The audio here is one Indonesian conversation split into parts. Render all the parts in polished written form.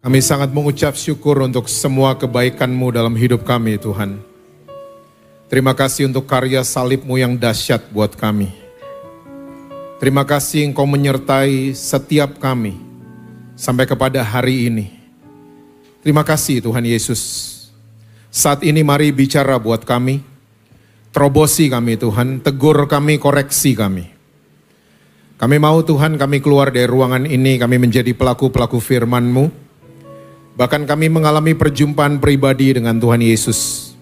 Kami sangat mengucap syukur untuk semua kebaikan-Mu dalam hidup kami, Tuhan. Terima kasih untuk karya salib-Mu yang dahsyat buat kami. Terima kasih Engkau menyertai setiap kami sampai kepada hari ini. Terima kasih Tuhan Yesus. Saat ini mari bicara buat kami. Terobosi kami Tuhan, tegur kami, koreksi kami. Kami mau Tuhan, kami keluar dari ruangan ini, kami menjadi pelaku-pelaku firman-Mu. Bahkan kami mengalami perjumpaan pribadi dengan Tuhan Yesus.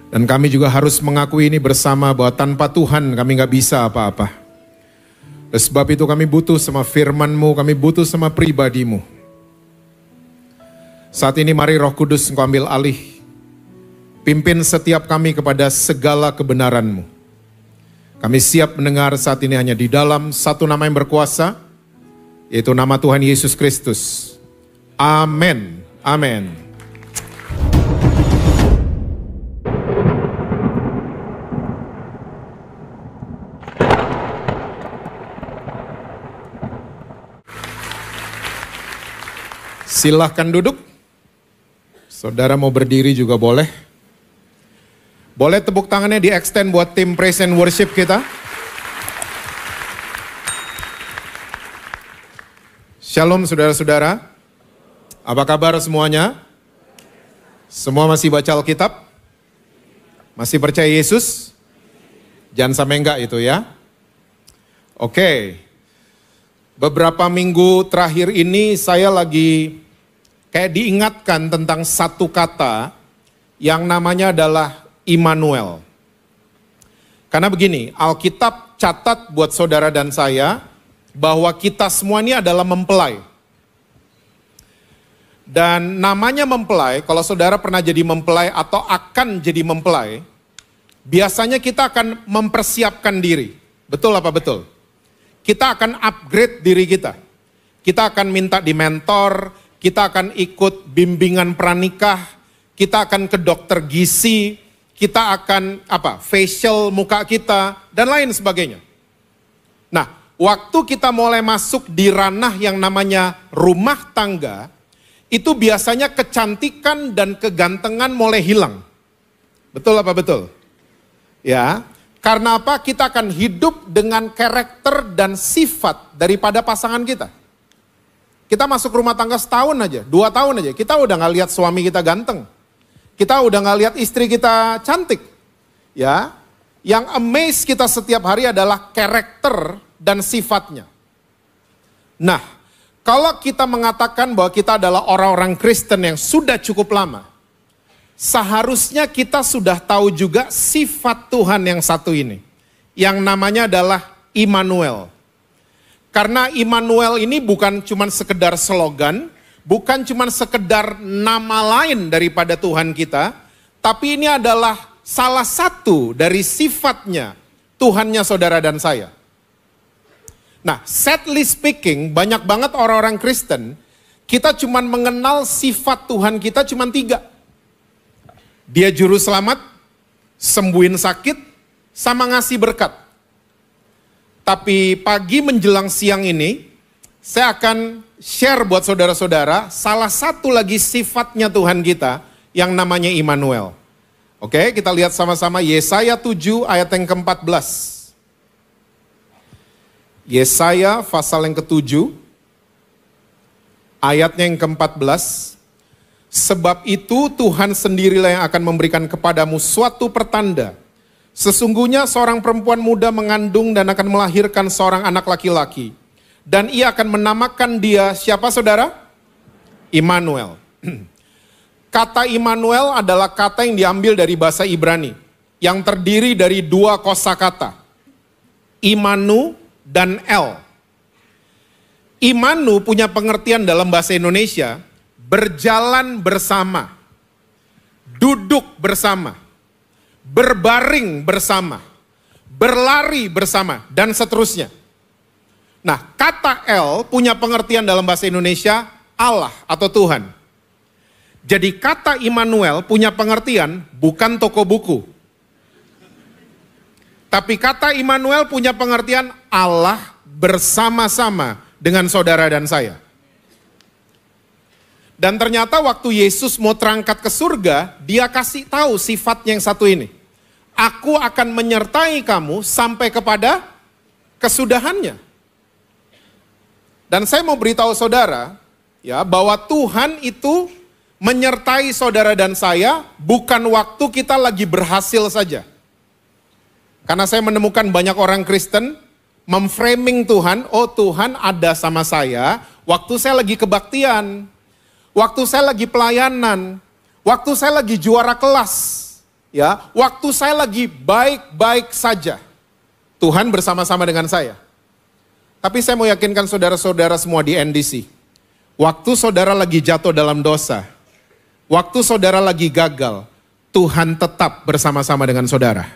Dan kami juga harus mengakui ini bersama bahwa tanpa Tuhan kami gak bisa apa-apa. Oleh sebab itu kami butuh sama firman-Mu, kami butuh sama pribadi-Mu. Saat ini mari Roh Kudus Engkau ambil alih. Pimpin setiap kami kepada segala kebenaran-Mu. Kami siap mendengar saat ini hanya di dalam satu nama yang berkuasa, yaitu nama Tuhan Yesus Kristus. Amin. Amin. Silahkan duduk. Saudara mau berdiri juga boleh. Boleh tepuk tangannya di extend buat tim praise and worship kita. Shalom saudara-saudara. Apa kabar semuanya? Semua masih baca Alkitab? Masih percaya Yesus? Jangan sampai enggak itu ya. Oke. Beberapa minggu terakhir ini saya lagi kayak diingatkan tentang satu kata yang namanya adalah Immanuel. Karena begini, Alkitab catat buat saudara dan saya bahwa kita semua ini adalah mempelai. Dan namanya mempelai, kalau saudara pernah jadi mempelai atau akan jadi mempelai, biasanya kita akan mempersiapkan diri. Betul apa betul? Kita akan upgrade diri kita. Kita akan minta di mentor, kita akan ikut bimbingan pranikah, kita akan ke dokter gizi, kita akan facial muka kita, dan lain sebagainya. Nah, waktu kita mulai masuk di ranah yang namanya rumah tangga, itu biasanya kecantikan dan kegantengan mulai hilang. Betul apa betul? Ya, karena apa? Kita akan hidup dengan karakter dan sifat daripada pasangan kita. Kita masuk rumah tangga setahun aja, 2 tahun aja, kita udah gak lihat suami kita ganteng. Kita udah gak lihat istri kita cantik. Ya, yang amaze kita setiap hari adalah karakter dan sifatnya. Nah, kalau kita mengatakan bahwa kita adalah orang-orang Kristen yang sudah cukup lama, seharusnya kita sudah tahu juga sifat Tuhan yang satu ini, yang namanya adalah Immanuel. Karena Immanuel ini bukan cuma sekedar slogan, bukan cuma sekedar nama lain daripada Tuhan kita, tapi ini adalah salah satu dari sifatnya Tuhannya saudara dan saya. Nah, sadly speaking, banyak banget orang-orang Kristen, kita cuma mengenal sifat Tuhan kita cuma 3. Dia juru selamat, sembuhin sakit, sama ngasih berkat. Tapi pagi menjelang siang ini, saya akan share buat saudara-saudara, salah satu lagi sifatnya Tuhan kita, yang namanya Immanuel. Oke, kita lihat sama-sama Yesaya 7 ayat yang ke-14. Yesaya pasal yang ke-7, ayatnya yang ke-14. Sebab itu Tuhan sendirilah yang akan memberikan kepadamu suatu pertanda. Sesungguhnya seorang perempuan muda mengandung dan akan melahirkan seorang anak laki-laki. Dan ia akan menamakan dia, siapa saudara? Immanuel. Kata Immanuel adalah kata yang diambil dari bahasa Ibrani. Yang terdiri dari 2 kosakata. Imanu dan El. Imanu punya pengertian dalam bahasa Indonesia, berjalan bersama, duduk bersama, berbaring bersama, berlari bersama, dan seterusnya. Nah, kata El punya pengertian dalam bahasa Indonesia, Allah atau Tuhan. Jadi kata Immanuel punya pengertian bukan toko buku. Tapi kata Immanuel punya pengertian Allah bersama-sama dengan saudara dan saya. Dan ternyata waktu Yesus mau terangkat ke surga, dia kasih tahu sifatnya yang satu ini. Aku akan menyertai kamu sampai kepada kesudahannya. Dan saya mau beritahu saudara, ya, bahwa Tuhan itu menyertai saudara dan saya bukan waktu kita lagi berhasil saja. Karena saya menemukan banyak orang Kristen memframing Tuhan, oh Tuhan ada sama saya waktu saya lagi kebaktian, waktu saya lagi pelayanan, waktu saya lagi juara kelas, ya, waktu saya lagi baik-baik saja. Tuhan bersama-sama dengan saya. Tapi saya mau yakinkan saudara-saudara semua di NDC, waktu saudara lagi jatuh dalam dosa, waktu saudara lagi gagal, Tuhan tetap bersama-sama dengan saudara.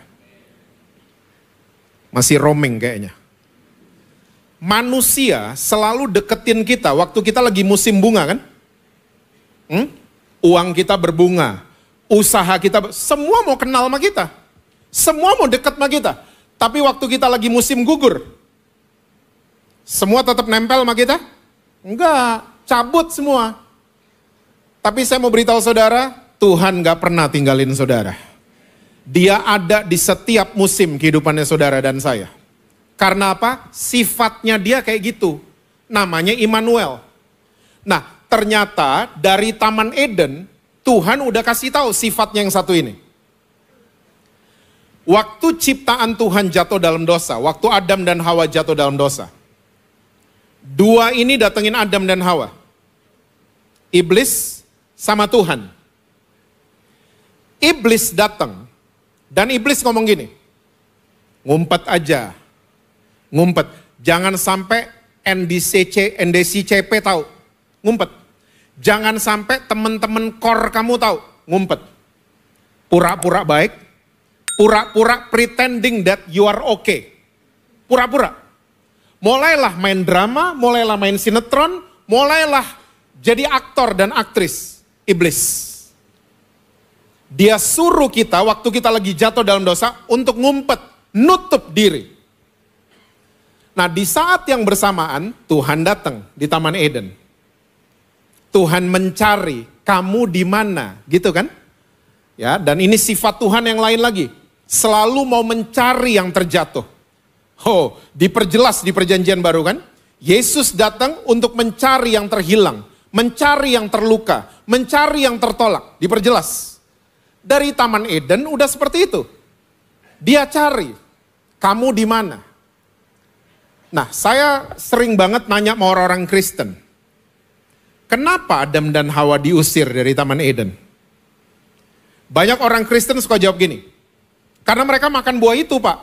Masih roaming kayaknya. Manusia selalu deketin kita waktu kita lagi musim bunga kan? Uang kita berbunga, usaha kita, semua mau kenal sama kita. Semua mau dekat sama kita. Tapi waktu kita lagi musim gugur, semua tetap nempel sama kita? Enggak, cabut semua. Tapi saya mau beritahu saudara, Tuhan gak pernah tinggalin saudara. Dia ada di setiap musim kehidupannya saudara dan saya. Karena apa? Sifatnya dia kayak gitu. Namanya Immanuel. Nah, ternyata dari Taman Eden, Tuhan udah kasih tahu sifatnya yang satu ini. Waktu ciptaan Tuhan jatuh dalam dosa, waktu Adam dan Hawa jatuh dalam dosa, dua ini datengin Adam dan Hawa. Iblis sama Tuhan. Iblis datang. Dan iblis ngomong gini, ngumpet aja, ngumpet. Jangan sampai NDCCP tahu, ngumpet. Jangan sampai teman-teman core kamu tahu, ngumpet. Pura-pura baik, pura-pura pretending that you are okay. Pura-pura. Mulailah main drama, mulailah main sinetron, mulailah jadi aktor dan aktris. Iblis. Dia suruh kita waktu kita lagi jatuh dalam dosa untuk ngumpet, nutup diri. Nah, di saat yang bersamaan Tuhan datang di Taman Eden. Tuhan mencari kamu di mana, gitu kan? Ya, dan ini sifat Tuhan yang lain lagi. Selalu mau mencari yang terjatuh. Oh, diperjelas di perjanjian baru kan? Yesus datang untuk mencari yang terhilang, mencari yang terluka, mencari yang tertolak, diperjelas. Dari Taman Eden udah seperti itu. Dia cari, kamu di mana? Nah, saya sering banget nanya sama orang-orang Kristen. Kenapa Adam dan Hawa diusir dari Taman Eden? Banyak orang Kristen suka jawab gini. Karena mereka makan buah itu, Pak.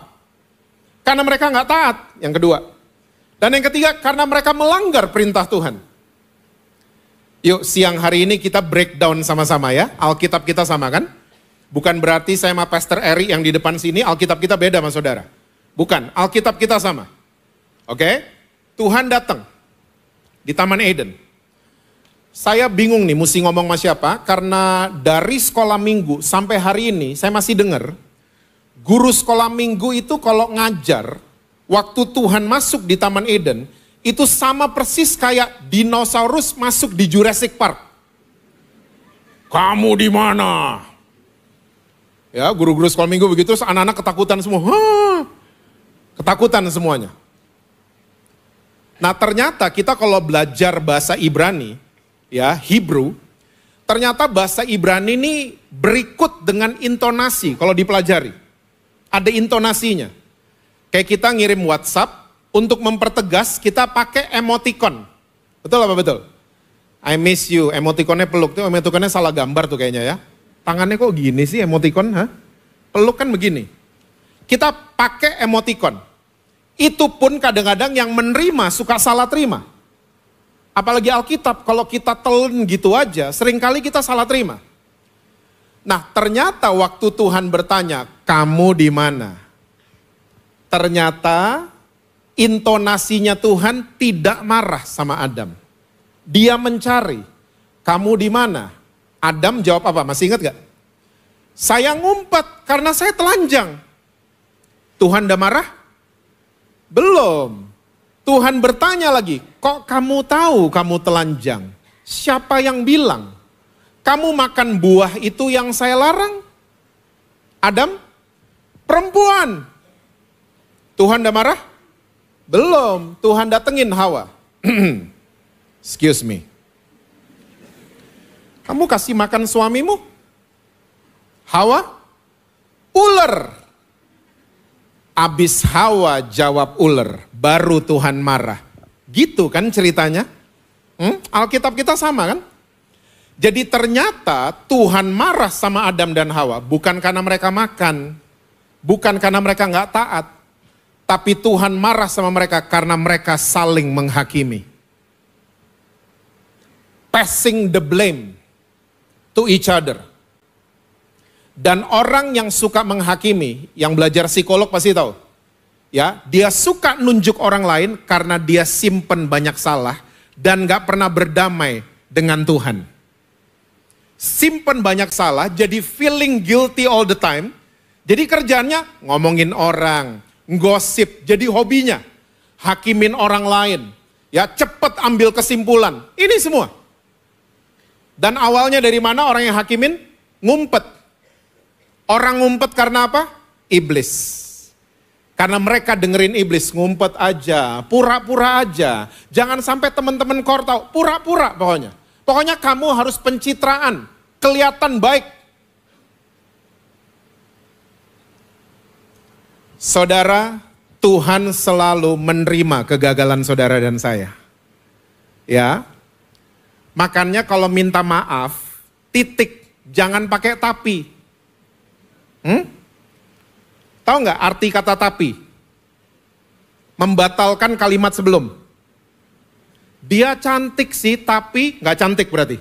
Karena mereka nggak taat, yang kedua. Dan yang ketiga, karena mereka melanggar perintah Tuhan. Yuk, siang hari ini kita breakdown sama-sama ya. Alkitab kita sama kan? Bukan berarti saya sama Pastor Eri yang di depan sini, Alkitab kita beda sama saudara. Bukan, Alkitab kita sama. Oke? Tuhan datang di Taman Eden. Saya bingung nih mesti ngomong sama siapa, karena dari sekolah minggu sampai hari ini saya masih dengar, guru sekolah minggu itu kalau ngajar, waktu Tuhan masuk di Taman Eden, itu sama persis kayak dinosaurus masuk di Jurassic Park. Kamu di mana? Ya, guru-guru sekolah minggu begitu, terus anak-anak ketakutan semua. Ketakutan semuanya. Nah, ternyata kita kalau belajar bahasa Ibrani, ya, Hebrew, ternyata bahasa Ibrani ini berikut dengan intonasi kalau dipelajari. Ada intonasinya. Kayak kita ngirim WhatsApp, untuk mempertegas kita pakai emoticon. Betul apa betul? I miss you, emoticonnya peluk. Tuh emoticonnya salah gambar tuh kayaknya ya. Tangannya kok gini sih emoticon? Peluk kan begini. Kita pakai emoticon. Itu pun kadang-kadang yang menerima suka salah terima. Apalagi Alkitab, kalau kita telan gitu aja, seringkali kita salah terima. Nah, ternyata waktu Tuhan bertanya, kamu di mana? Ternyata intonasinya Tuhan tidak marah sama Adam. Dia mencari, kamu di mana? Adam jawab apa? Masih ingat gak? Saya ngumpet karena saya telanjang. Tuhan udah marah? Belum. Tuhan bertanya lagi, kok kamu tahu kamu telanjang? siapa yang bilang kamu makan buah itu yang saya larang? Adam, perempuan. Tuhan udah marah? Belum, Tuhan datengin Hawa. Excuse me. Kamu kasih makan suamimu? Hawa? Ular. Abis Hawa jawab ular, baru Tuhan marah. Gitu kan ceritanya? Alkitab kita sama kan? Jadi ternyata Tuhan marah sama Adam dan Hawa bukan karena mereka makan, bukan karena mereka nggak taat, tapi Tuhan marah sama mereka karena mereka saling menghakimi. Passing the blame to each other. Dan orang yang suka menghakimi, yang belajar psikolog pasti tahu. Ya, dia suka nunjuk orang lain karena dia simpen banyak salah dan nggak pernah berdamai dengan Tuhan. Simpen banyak salah, jadi feeling guilty all the time. Jadi kerjaannya ngomongin orang, gosip, jadi hobinya. Hakimin orang lain, ya cepet ambil kesimpulan. Ini semua. Dan awalnya dari mana orang yang hakimin? Ngumpet. Orang ngumpet karena apa? Iblis. Karena mereka dengerin iblis, ngumpet aja, pura-pura aja. Jangan sampai teman-teman kor tahu, pura-pura pokoknya. Pokoknya kamu harus pencitraan, kelihatan baik. Saudara, Tuhan selalu menerima kegagalan saudara dan saya. Ya. Makanya kalau minta maaf, titik, jangan pakai tapi. Tahu nggak arti kata tapi? Membatalkan kalimat sebelum. Dia cantik sih, tapi nggak cantik berarti.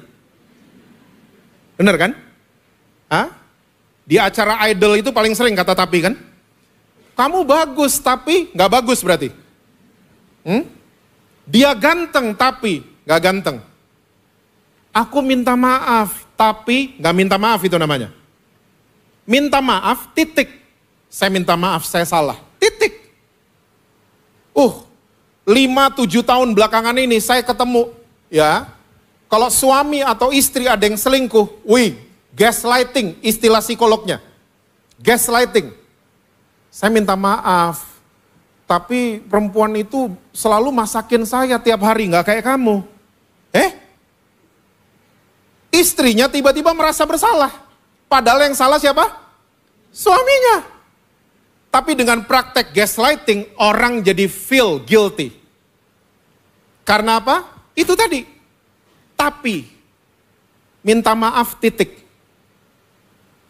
Bener kan? Hah? Di acara idol itu paling sering kata tapi kan? Kamu bagus tapi nggak bagus berarti. Dia ganteng tapi nggak ganteng. Aku minta maaf tapi nggak minta maaf itu namanya. Minta maaf titik. Saya minta maaf saya salah. Titik. 5-7 tahun belakangan ini saya ketemu ya. Kalau suami atau istri ada yang selingkuh, gaslighting istilah psikolognya. Gaslighting. Saya minta maaf, tapi perempuan itu selalu masakin saya tiap hari, nggak kayak kamu. Istrinya tiba-tiba merasa bersalah. Padahal yang salah siapa? Suaminya. Tapi dengan praktek gaslighting, orang jadi feel guilty. Karena apa? Itu tadi. Tapi, minta maaf titik.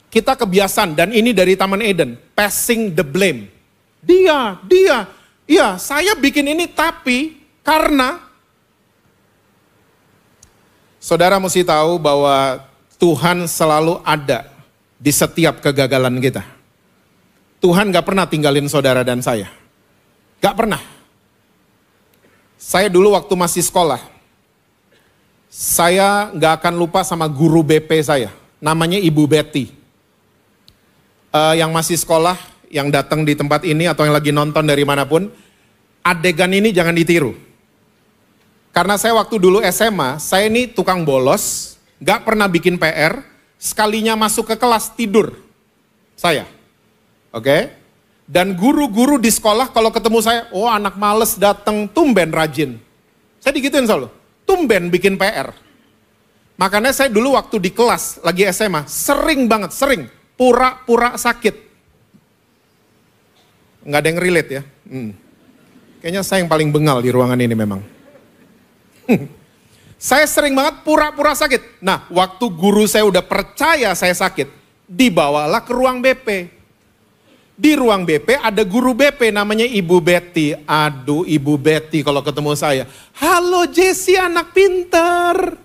Kita kebiasaan, dan ini dari Taman Eden, passing the blame. Dia, ya saya bikin ini tapi karena. Saudara mesti tahu bahwa Tuhan selalu ada di setiap kegagalan kita. Tuhan gak pernah tinggalin saudara dan saya. Gak pernah. Saya dulu waktu masih sekolah, saya gak akan lupa sama guru BP saya. Namanya Ibu Betty. Yang masih sekolah, yang datang di tempat ini atau yang lagi nonton dari manapun, adegan ini jangan ditiru. Karena saya waktu dulu SMA, saya ini tukang bolos, gak pernah bikin PR, sekalinya masuk ke kelas tidur. Saya. Oke, dan guru-guru di sekolah kalau ketemu saya, anak males datang, tumben rajin. Saya digituin selalu, tumben bikin PR. Makanya saya dulu waktu di kelas lagi SMA, sering pura-pura sakit. Nggak ada yang relate ya. Kayaknya saya yang paling bengal di ruangan ini memang. Saya sering banget pura-pura sakit. Nah, waktu guru saya udah percaya saya sakit, dibawalah ke ruang BP. Di ruang BP ada guru BP namanya Ibu Betty. Aduh Ibu Betty kalau ketemu saya. Halo Jesse anak pinter.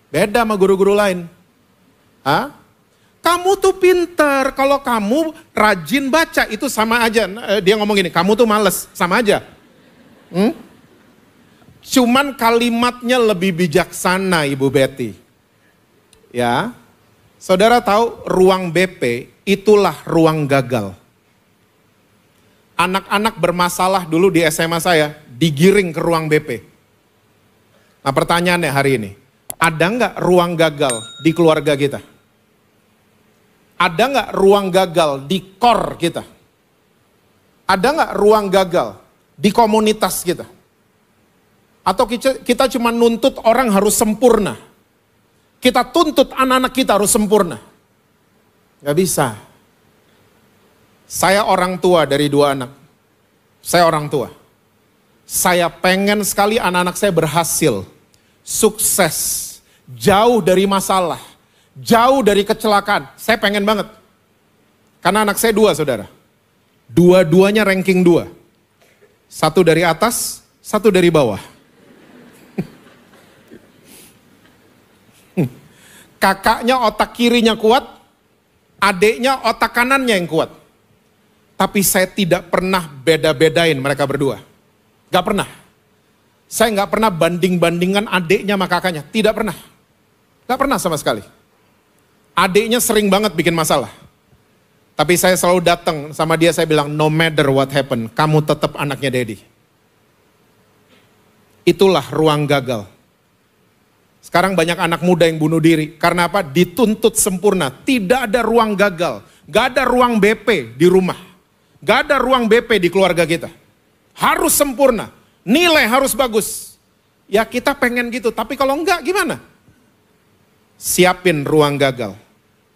Beda sama guru-guru lain. Hah? Kamu tuh pinter. Kalau kamu rajin baca itu sama aja. Dia ngomong gini, kamu tuh males. Sama aja. Cuman kalimatnya lebih bijaksana Ibu Betty. Ya. Saudara tahu ruang BP itulah ruang gagal. Anak-anak bermasalah dulu di SMA saya, digiring ke ruang BP. Nah pertanyaannya hari ini, Ada nggak ruang gagal di keluarga kita? Ada nggak ruang gagal di core kita? Ada nggak ruang gagal di komunitas kita? Atau kita cuma nuntut orang harus sempurna? Kita tuntut anak-anak kita harus sempurna? Gak bisa. Saya orang tua dari 2 anak. Saya orang tua. Saya pengen sekali anak-anak saya berhasil, sukses, jauh dari masalah, jauh dari kecelakaan. Saya pengen banget. Karena anak saya 2 saudara. Dua-duanya ranking 2. 1 dari atas, 1 dari bawah. Kakaknya otak kirinya kuat, adiknya otak kanannya yang kuat. Tapi saya tidak pernah beda-bedain mereka berdua. Gak pernah. Saya gak pernah banding-bandingkan adiknya sama kakaknya. Tidak pernah. Gak pernah sama sekali. Adiknya sering banget bikin masalah. Tapi saya selalu datang sama dia, saya bilang, no matter what happen, kamu tetap anaknya Daddy. Itulah ruang gagal. Sekarang banyak anak muda yang bunuh diri. Karena apa? Dituntut sempurna. Tidak ada ruang gagal. Gak ada ruang BP di rumah. Gak ada ruang BP di keluarga kita. Harus sempurna. Nilai harus bagus. Ya kita pengen gitu. Tapi kalau enggak gimana? Siapin ruang gagal.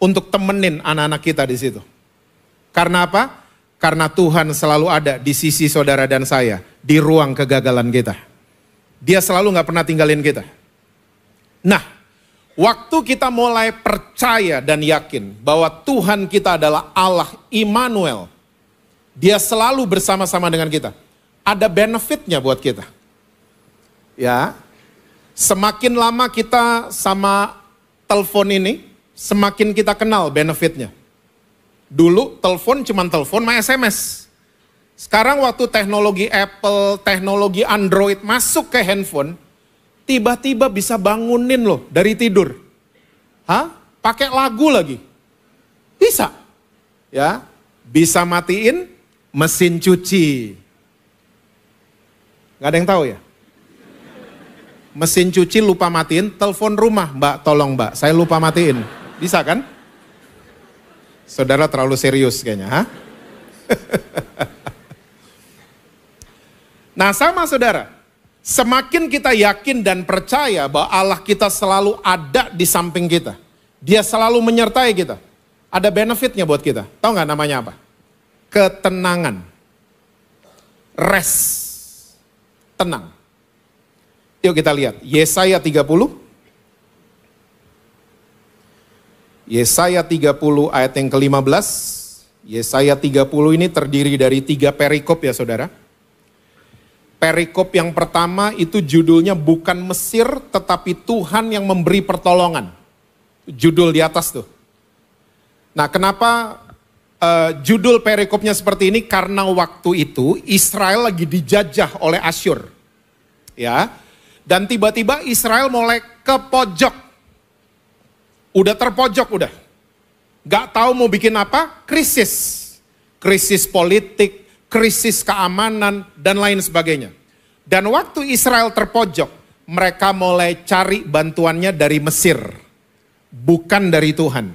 Untuk temenin anak-anak kita di situ. Karena apa? Karena Tuhan selalu ada di sisi saudara dan saya. Di ruang kegagalan kita. Dia selalu gak pernah tinggalin kita. Nah, waktu kita mulai percaya dan yakin bahwa Tuhan kita adalah Allah Immanuel, Dia selalu bersama-sama dengan kita. Ada benefitnya buat kita. Ya, semakin lama kita sama telepon ini, semakin kita kenal benefitnya. Dulu telepon cuma telepon sama SMS. Sekarang waktu teknologi Apple, teknologi Android masuk ke handphone, tiba-tiba bisa bangunin loh dari tidur. Hah? Pakai lagu lagi. Bisa. Ya, bisa matiin mesin cuci. Gak ada yang tahu ya? Mesin cuci lupa matiin, telepon rumah, Mbak, tolong Mbak, saya lupa matiin. Bisa kan? Saudara terlalu serius kayaknya, ha? Nah, sama saudara. Semakin kita yakin dan percaya bahwa Allah kita selalu ada di samping kita. Dia selalu menyertai kita. Ada benefitnya buat kita. Tahu nggak namanya apa? Ketenangan. Rest. Tenang. Yuk kita lihat. Yesaya 30. Yesaya 30 ayat yang ke-15. Yesaya 30 ini terdiri dari 3 perikop ya saudara. Perikop yang pertama itu judulnya bukan Mesir tetapi Tuhan yang memberi pertolongan. Judul di atas tuh. Nah kenapa judul perikopnya seperti ini? Karena waktu itu Israel lagi dijajah oleh Asyur. Ya. Dan tiba-tiba Israel mulai ke pojok. Udah terpojok udah. Gak tahu mau bikin apa? Krisis. Krisis politik, krisis keamanan, dan lain sebagainya. Dan waktu Israel terpojok, mereka mulai cari bantuannya dari Mesir. Bukan dari Tuhan.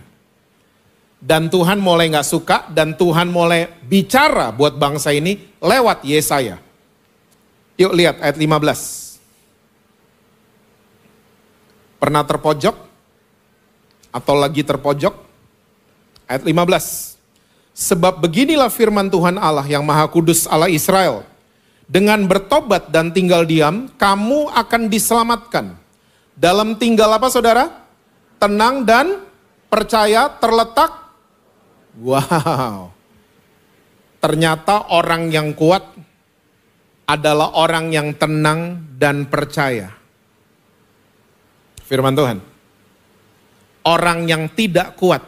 Dan Tuhan mulai gak suka, dan Tuhan mulai bicara buat bangsa ini lewat Yesaya. Yuk lihat ayat 15. Pernah terpojok? Atau lagi terpojok? Ayat 15. Sebab beginilah firman Tuhan Allah yang Maha Kudus Allah Israel. Dengan bertobat dan tinggal diam, kamu akan diselamatkan. Dalam tinggal apa saudara? Tenang dan percaya terletak. Wow. Ternyata orang yang kuat adalah orang yang tenang dan percaya. Firman Tuhan. Orang yang tidak kuat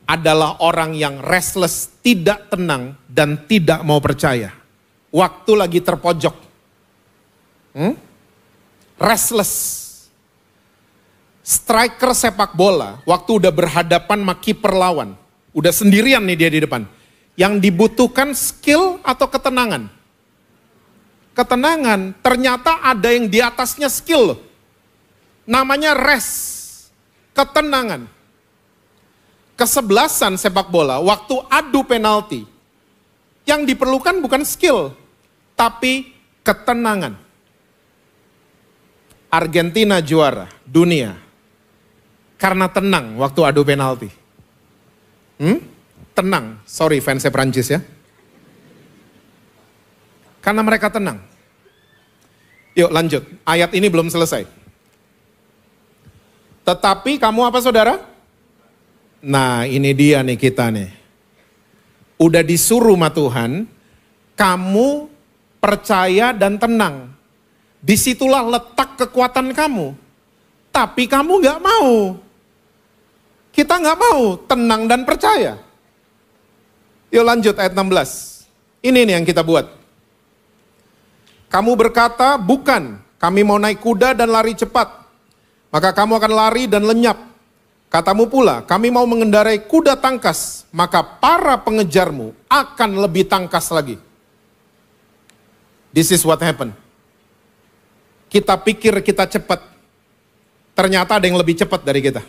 adalah orang yang restless, tidak tenang, dan tidak mau percaya. Waktu lagi terpojok. Restless. Striker sepak bola, waktu udah berhadapan sama kiper lawan. Udah sendirian nih dia di depan. Yang dibutuhkan skill atau ketenangan? Ketenangan. Ternyata ada yang di atasnya skill loh. Namanya rest, ketenangan. Kesebelasan sepak bola, waktu adu penalti, yang diperlukan bukan skill, tapi ketenangan. Argentina juara dunia karena tenang waktu adu penalti. Tenang, sorry fansnya Prancis ya. Karena mereka tenang. Yuk lanjut, ayat ini belum selesai. Tetapi kamu apa saudara? Nah ini dia nih kita nih. Udah disuruh sama Tuhan, kamu percaya dan tenang. Disitulah letak kekuatan kamu. Tapi kamu gak mau. Kita gak mau tenang dan percaya. Yuk lanjut ayat 16. Ini nih yang kita buat. Kamu berkata, bukan, kami mau naik kuda dan lari cepat. Maka kamu akan lari dan lenyap. Katamu pula, kami mau mengendarai kuda tangkas. Maka para pengejarmu akan lebih tangkas lagi. This is what happened. Kita pikir kita cepat. Ternyata ada yang lebih cepat dari kita.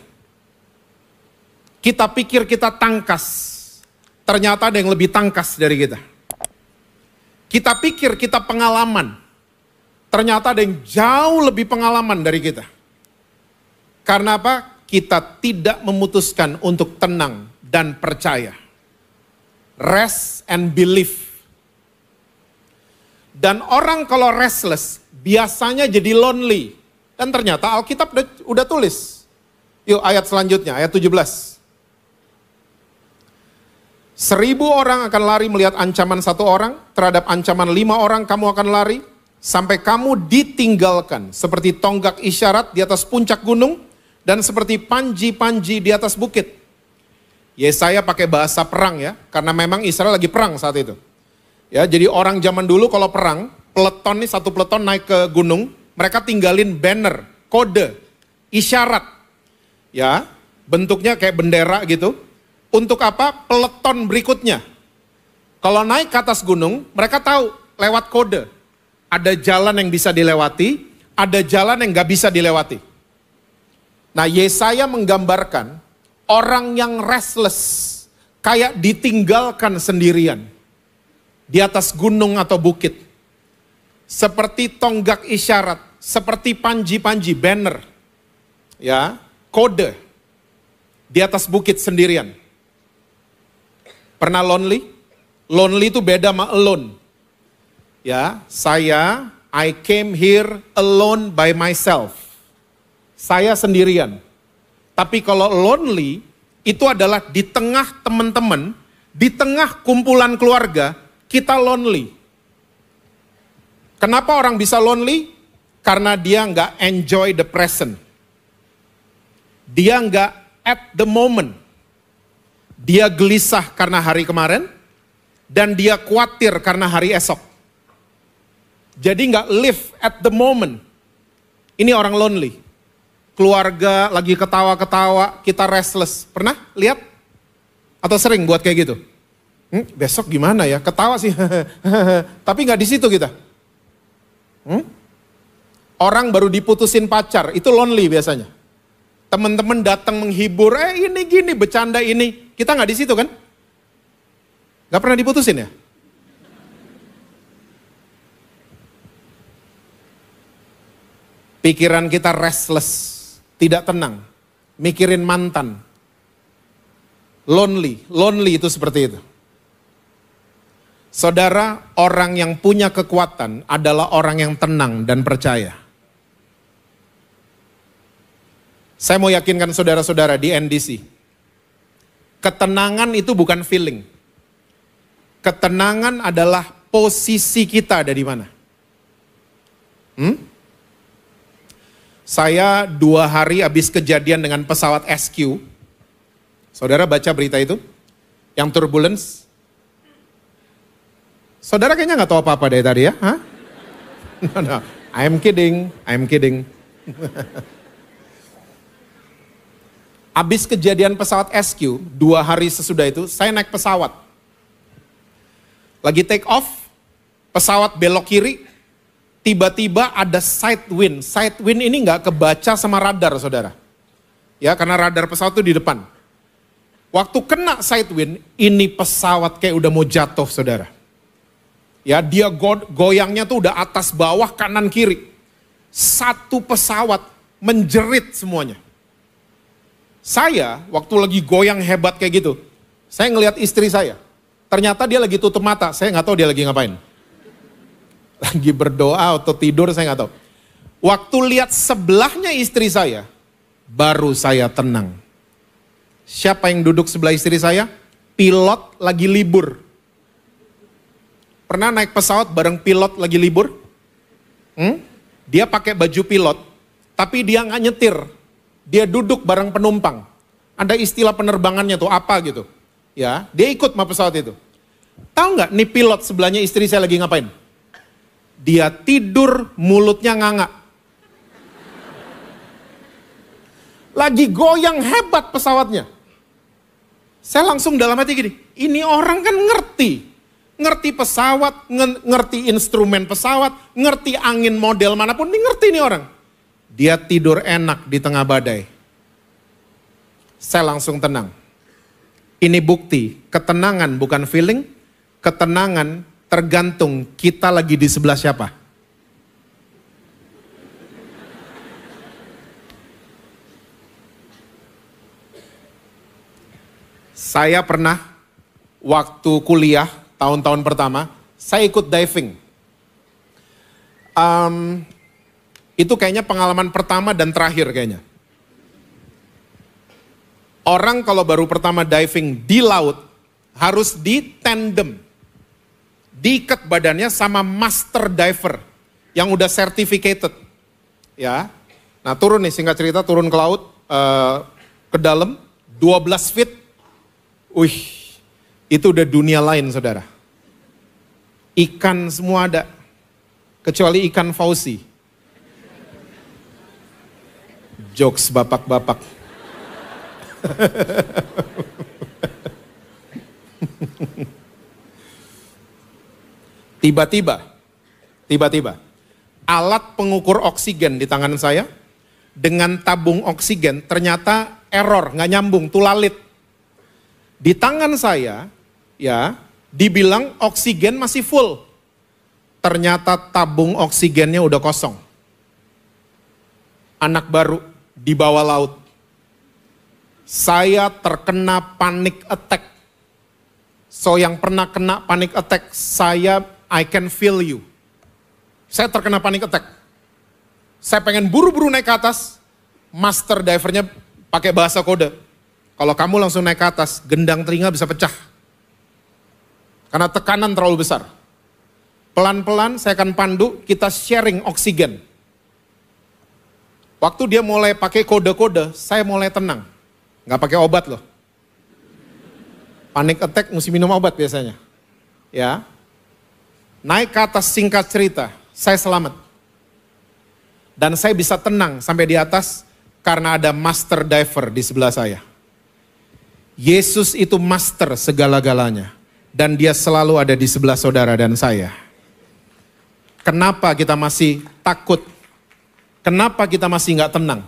Kita pikir kita tangkas. Ternyata ada yang lebih tangkas dari kita. Kita pikir kita pengalaman. Ternyata ada yang jauh lebih pengalaman dari kita. Karena apa? Kita tidak memutuskan untuk tenang dan percaya. Rest and believe. Dan orang kalau restless, biasanya jadi lonely. Dan ternyata Alkitab udah tulis. Yuk ayat selanjutnya, ayat 17. 1000 orang akan lari melihat ancaman 1 orang, terhadap ancaman 5 orang kamu akan lari, sampai kamu ditinggalkan, seperti tonggak isyarat di atas puncak gunung, dan seperti panji-panji di atas bukit. Yesaya pakai bahasa perang ya, karena memang Israel lagi perang saat itu. Ya, jadi orang zaman dulu kalau perang, peleton nih, satu peleton naik ke gunung, mereka tinggalin banner, kode, isyarat. Ya, bentuknya kayak bendera gitu. Untuk apa? Peleton berikutnya. Kalau naik ke atas gunung, mereka tahu lewat kode. Ada jalan yang bisa dilewati, ada jalan yang gak bisa dilewati. Nah, Yesaya menggambarkan orang yang restless, kayak ditinggalkan sendirian di atas gunung atau bukit. Seperti tonggak isyarat, seperti panji-panji, banner, ya, kode di atas bukit sendirian. Pernah lonely? Lonely itu beda sama alone. Ya, I came here alone by myself. Saya sendirian. Tapi kalau lonely, itu adalah di tengah teman-teman, di tengah kumpulan keluarga, kita lonely. Kenapa orang bisa lonely? Karena dia nggak enjoy the present. Dia nggak at the moment. Dia gelisah karena hari kemarin, dan dia khawatir karena hari esok. Jadi nggak live at the moment. Ini orang lonely. Keluarga lagi ketawa-ketawa, kita restless. Pernah lihat? Atau sering buat kayak gitu? Besok gimana ya? Ketawa sih. Tapi nggak di situ kita. Orang baru diputusin pacar, itu lonely biasanya. Teman-teman datang menghibur, ini gini, bercanda ini. Kita nggak di situ kan? Nggak pernah diputusin ya? Pikiran kita restless, tidak tenang, mikirin mantan. Lonely itu seperti itu. Saudara, orang yang punya kekuatan adalah orang yang tenang dan percaya. Saya mau yakinkan saudara-saudara di NDC, ketenangan itu bukan feeling. Ketenangan adalah posisi kita ada di mana. Saya 2 hari habis kejadian dengan pesawat SQ. Saudara baca berita itu? Yang turbulence. Saudara kayaknya nggak tahu apa-apa dari tadi ya? Hah? No, I'm kidding. Habis kejadian pesawat SQ, 2 hari sesudah itu, saya naik pesawat. Lagi take off, pesawat belok kiri, tiba-tiba ada side wind. Side wind ini nggak kebaca sama radar, saudara. Ya, karena radar pesawat itu di depan. Waktu kena side wind, ini pesawat kayak udah mau jatuh, saudara. Ya, dia goyangnya tuh udah atas bawah kanan kiri. Satu pesawat menjerit semuanya. Saya waktu lagi goyang hebat kayak gitu, saya ngelihat istri saya. Ternyata dia lagi tutup mata, saya nggak tahu dia lagi ngapain. Lagi berdoa atau tidur, saya nggak tahu. Waktu lihat sebelahnya istri saya, baru saya tenang. Siapa yang duduk sebelah istri saya? Pilot lagi libur. Pernah naik pesawat bareng pilot lagi libur? Dia pakai baju pilot, tapi dia nggak nyetir. Dia duduk bareng penumpang. Ada istilah penerbangannya tuh apa gitu. Ya, dia ikut sama pesawat itu. Tahu nggak nih pilot sebelahnya istri saya lagi ngapain? Dia tidur, mulutnya nganga. Lagi goyang hebat pesawatnya. Saya langsung dalam hati gini, ini orang kan ngerti pesawat, ngerti instrumen pesawat, ngerti angin model manapun, ini ngerti nih orang. Dia tidur enak di tengah badai. Saya langsung tenang. Ini bukti, ketenangan bukan feeling, ketenangan tergantung kita lagi di sebelah siapa. Saya pernah waktu kuliah tahun-tahun pertama, saya ikut diving. Itu kayaknya pengalaman pertama dan terakhir kayaknya. Orang kalau baru pertama diving di laut, harus di tandem. Diikat badannya sama master diver yang udah certificated. Ya. Nah turun nih, singkat cerita turun ke laut, ke dalam, 12 feet. Wih, itu udah dunia lain saudara. Ikan semua ada, kecuali ikan Fauzi. Jokes bapak-bapak. Tiba-tiba, alat pengukur oksigen di tangan saya dengan tabung oksigen ternyata error, nggak nyambung, tulalit. Di tangan saya, ya, dibilang oksigen masih full. Ternyata tabung oksigennya udah kosong. Anak baru di bawah laut. Saya terkena panic attack. So yang pernah kena panic attack, I can feel you. Saya terkena panic attack. Saya pengen buru-buru naik ke atas. Master divernya pakai bahasa kode. Kalau kamu langsung naik ke atas, gendang telinga bisa pecah. Karena tekanan terlalu besar. Pelan-pelan saya akan pandu, kita sharing oksigen. Waktu dia mulai pakai kode-kode, saya mulai tenang. Nggak pakai obat loh. Panic attack mesti minum obat biasanya. Ya. Naik ke atas, singkat cerita, saya selamat. Dan saya bisa tenang sampai di atas karena ada master diver di sebelah saya. Yesus itu master segala-galanya. Dan dia selalu ada di sebelah saudara dan saya. Kenapa kita masih takut? Kenapa kita masih nggak tenang?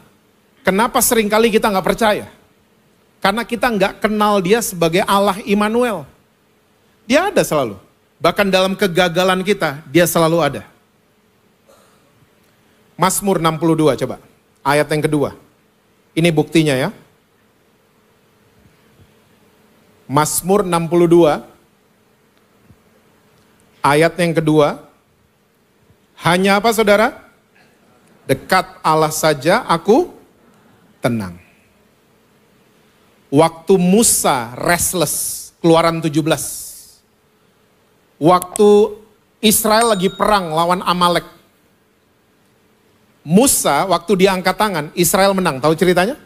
Kenapa seringkali kita nggak percaya? Karena kita nggak kenal dia sebagai Allah Immanuel. Dia ada selalu. Bahkan dalam kegagalan kita, dia selalu ada. Mazmur 62 coba. Ayat yang kedua. Ini buktinya ya. Mazmur 62. Ayat yang kedua. Hanya apa saudara? Dekat Allah saja aku tenang. Waktu Musa restless, Keluaran 17. Waktu Israel lagi perang lawan Amalek. Musa waktu dia angkat tangan, Israel menang. Tahu ceritanya?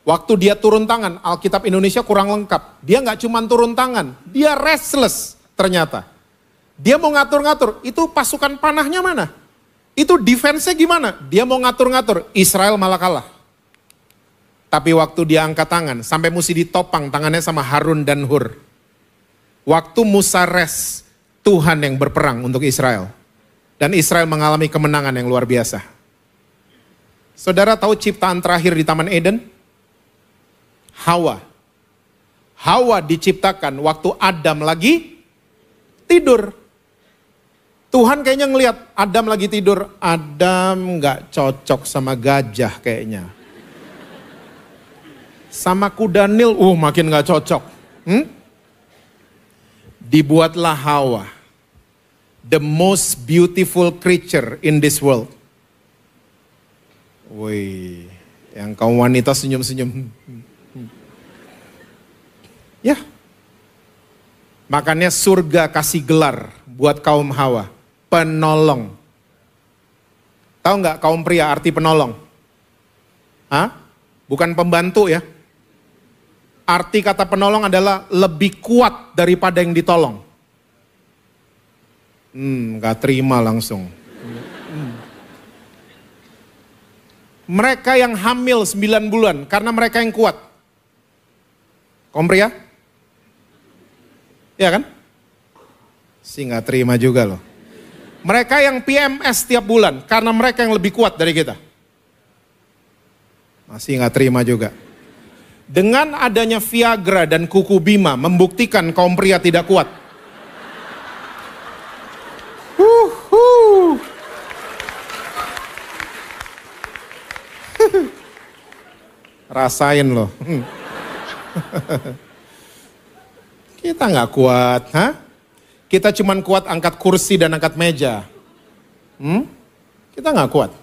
Waktu dia turun tangan, Alkitab Indonesia kurang lengkap. Dia nggak cuma turun tangan, dia restless ternyata. Dia mau ngatur-ngatur, itu pasukan panahnya mana? Itu defense-nya gimana? Dia mau ngatur-ngatur, Israel malah kalah. Tapi waktu dia angkat tangan, sampai mesti ditopang tangannya sama Harun dan Hur. Waktu Musa rest, Tuhan yang berperang untuk Israel. Dan Israel mengalami kemenangan yang luar biasa. Saudara tahu ciptaan terakhir di Taman Eden? Hawa. Hawa diciptakan waktu Adam lagi tidur. Tuhan kayaknya ngelihat Adam lagi tidur. Adam gak cocok sama gajah kayaknya. Sama kuda Nil, makin gak cocok. Dibuatlah Hawa. The most beautiful creature in this world. Woi, yang kaum wanita senyum-senyum. Ya. Makanya surga kasih gelar buat kaum Hawa. Penolong. Tahu nggak kaum pria arti penolong? Hah? Bukan pembantu ya. Arti kata penolong adalah lebih kuat daripada yang ditolong. Gak terima langsung. Mereka yang hamil 9 bulan karena mereka yang kuat. Kaum pria? Ya kan? Gak terima juga loh. Mereka yang PMS tiap bulan karena mereka yang lebih kuat dari kita. Masih gak terima juga. Dengan adanya Viagra dan kuku Bima membuktikan kaum pria tidak kuat. Rasain loh. Kita nggak kuat, Kita cuman kuat angkat kursi dan angkat meja. Kita nggak kuat.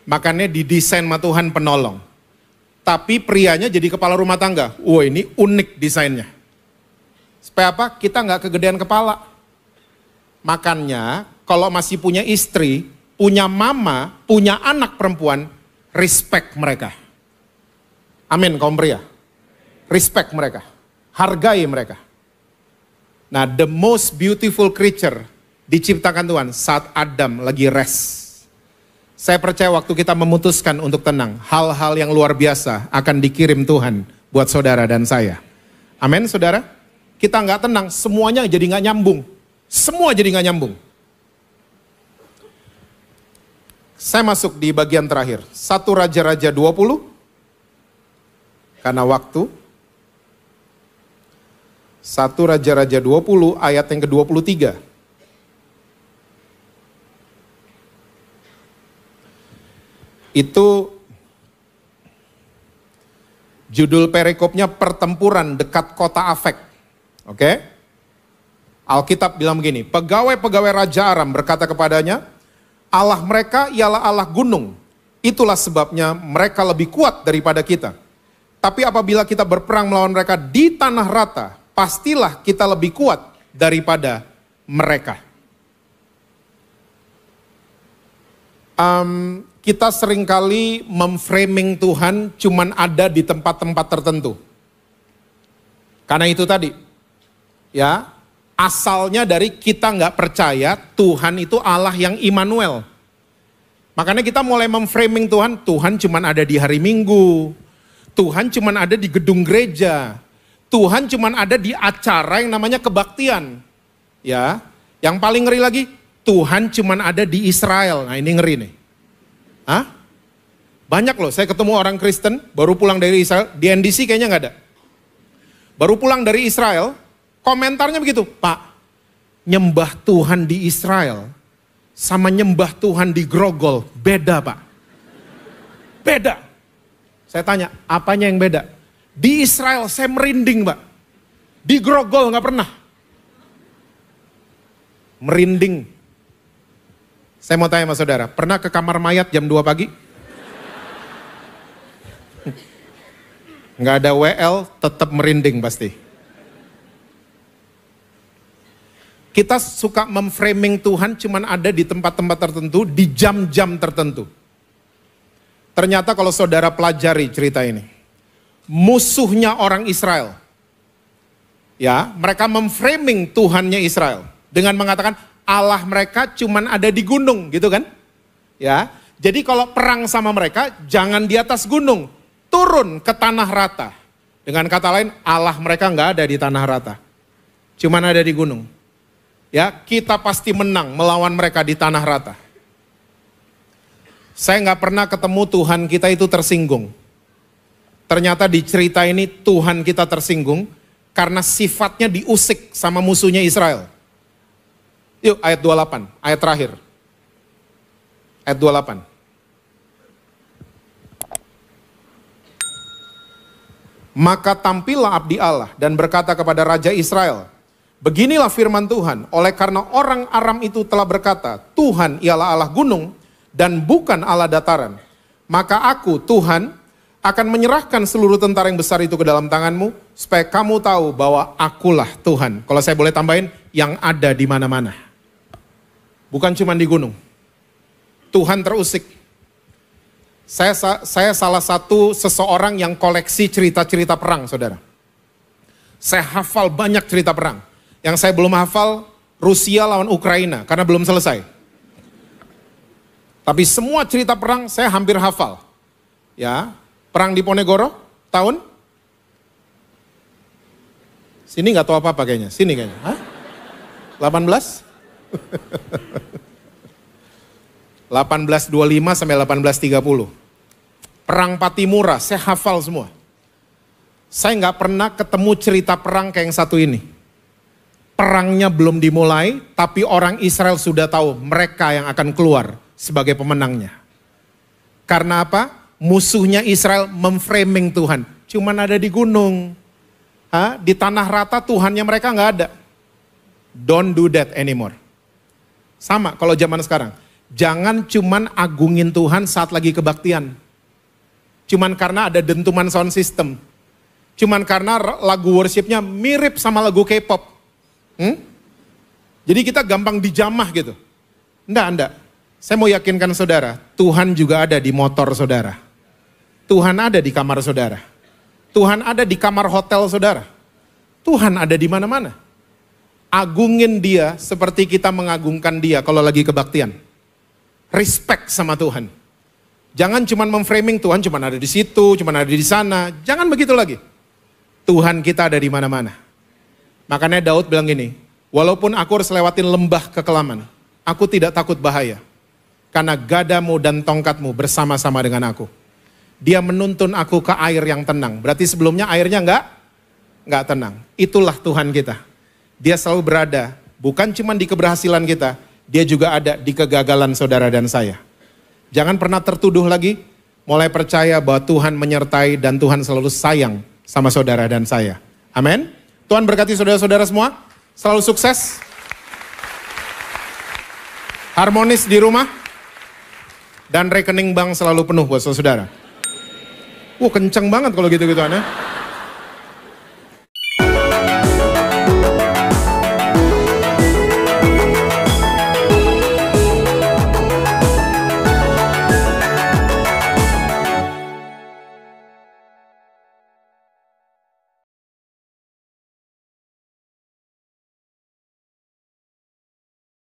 Makanya didesain sama Tuhan penolong. Tapi prianya jadi kepala rumah tangga. Wah, ini unik desainnya. Supaya apa? Kita nggak kegedean kepala. Makanya kalau masih punya istri, punya mama, punya anak perempuan, respect mereka. Amin kaum pria. Respect mereka. Hargai mereka. Nah, the most beautiful creature diciptakan Tuhan saat Adam lagi rest. Saya percaya waktu kita memutuskan untuk tenang, hal-hal yang luar biasa akan dikirim Tuhan buat saudara dan saya. Amin saudara. Kita nggak tenang, semuanya jadi nggak nyambung. Semua jadi nggak nyambung. Saya masuk di bagian terakhir. 1 Raja-Raja 20. Karena waktu. 1 Raja-Raja 20 ayat yang ke-23. Itu judul perikopnya pertempuran dekat kota Afek. Oke? Alkitab bilang begini, pegawai-pegawai Raja Aram berkata kepadanya, Allah mereka ialah Allah gunung. Itulah sebabnya mereka lebih kuat daripada kita. Tapi apabila kita berperang melawan mereka di tanah rata, pastilah kita lebih kuat daripada mereka. Kita seringkali memframing Tuhan cuman ada di tempat-tempat tertentu. Karena itu tadi, ya, asalnya dari kita nggak percaya Tuhan itu Allah yang Immanuel. Makanya kita mulai memframing Tuhan, Tuhan cuman ada di hari Minggu, Tuhan cuman ada di gedung gereja, Tuhan cuman ada di acara yang namanya kebaktian. Ya, yang paling ngeri lagi, Tuhan cuman ada di Israel. Nah ini ngeri nih. Banyak loh, saya ketemu orang Kristen baru pulang dari Israel, di NDC kayaknya nggak ada. Baru pulang dari Israel, komentarnya begitu, Pak, nyembah Tuhan di Israel sama nyembah Tuhan di Grogol, beda Pak. Beda. Saya tanya, apanya yang beda? Di Israel saya merinding Pak, di Grogol nggak pernah. Merinding. Saya mau tanya sama saudara, pernah ke kamar mayat jam 2 pagi? Nggak ada WL, tetap merinding pasti. Kita suka memframing Tuhan cuman ada di tempat-tempat tertentu, di jam-jam tertentu. Ternyata kalau saudara pelajari cerita ini, musuhnya orang Israel, ya, mereka memframing Tuhannya Israel dengan mengatakan Allah mereka cuman ada di gunung, gitu kan? Ya, jadi kalau perang sama mereka jangan di atas gunung, turun ke tanah rata. Dengan kata lain, Allah mereka nggak ada di tanah rata, cuman ada di gunung. ya kita pasti menang melawan mereka di tanah rata. Saya nggak pernah ketemu Tuhan kita itu tersinggung. Ternyata di cerita ini Tuhan kita tersinggung karena sifatnya diusik sama musuhnya Israel. Yuk ayat 28, ayat terakhir. Ayat 28. Maka tampillah abdi Allah dan berkata kepada Raja Israel, beginilah firman Tuhan, oleh karena orang Aram itu telah berkata, Tuhan ialah Allah gunung dan bukan Allah dataran. Maka aku, Tuhan, akan menyerahkan seluruh tentara yang besar itu ke dalam tanganmu, supaya kamu tahu bahwa akulah Tuhan. Kalau saya boleh tambahin, yang ada di mana-mana. Bukan cuma di gunung. Tuhan terusik. Saya salah satu seseorang yang koleksi cerita-cerita perang, saudara. Saya hafal banyak cerita perang. Yang saya belum hafal, Rusia lawan Ukraina, karena belum selesai. Tapi semua cerita perang saya hampir hafal. Ya, perang di Ponegoro, tahun? Sini nggak tahu apa-apa kayaknya, sini kayaknya. Hah? 18? 1825 sampai 1830. Perang Patimura, saya hafal semua. Saya nggak pernah ketemu cerita perang kayak yang satu ini. Perangnya belum dimulai, tapi orang Israel sudah tahu mereka yang akan keluar sebagai pemenangnya. Karena apa? Musuhnya Israel memframing Tuhan. Cuman ada di gunung. Di tanah rata Tuhannya mereka nggak ada. Don't do that anymore. Sama kalau zaman sekarang. Jangan cuman agungin Tuhan saat lagi kebaktian. Cuman karena ada dentuman sound system. Cuman karena lagu worshipnya mirip sama lagu K-pop. Jadi kita gampang dijamah gitu. Enggak. Saya mau yakinkan saudara, Tuhan juga ada di motor saudara. Tuhan ada di kamar saudara. Tuhan ada di kamar hotel saudara. Tuhan ada di mana-mana. Agungin dia seperti kita mengagungkan dia kalau lagi kebaktian. Respect sama Tuhan. Jangan cuma memframing Tuhan cuma ada di situ, cuma ada di sana. Jangan begitu lagi. Tuhan kita ada di mana-mana. Makanya Daud bilang gini, walaupun aku harus lewatin lembah kekelaman, aku tidak takut bahaya. Karena gadamu dan tongkatmu bersama-sama dengan aku. Dia menuntun aku ke air yang tenang. Berarti sebelumnya airnya enggak tenang. Itulah Tuhan kita. Dia selalu berada, bukan cuma di keberhasilan kita, dia juga ada di kegagalan saudara dan saya. Jangan pernah tertuduh lagi, mulai percaya bahwa Tuhan menyertai dan Tuhan selalu sayang sama saudara dan saya. Amin. Tuhan berkati saudara-saudara semua, selalu sukses, harmonis di rumah, dan rekening bank selalu penuh buat saudara. Kenceng banget kalau gitu-gituan ya.